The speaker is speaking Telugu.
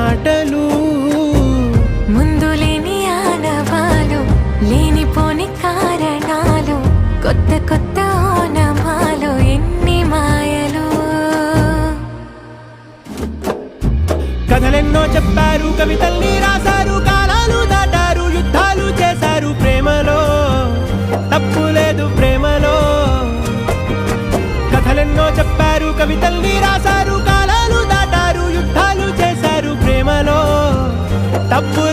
మాటలు ముందు లేని ఆనవాలు లేనిపోని కారణాలు కొత్త కొత్త ఓనమాలు ఎన్ని మాయలు కథలెన్నో చెప్పారు కవితల్ని రాశారు కాలాలు దాటారు యుద్ధాలు చేశారు ప్రేమలో తప్పు లేదు ప్రేమలో కథలెన్నో చెప్పారు కవితల్ని రాశారు కాలాలు దాటారు యుద్ధాలు చేశారు ప్రేమలో తప్పు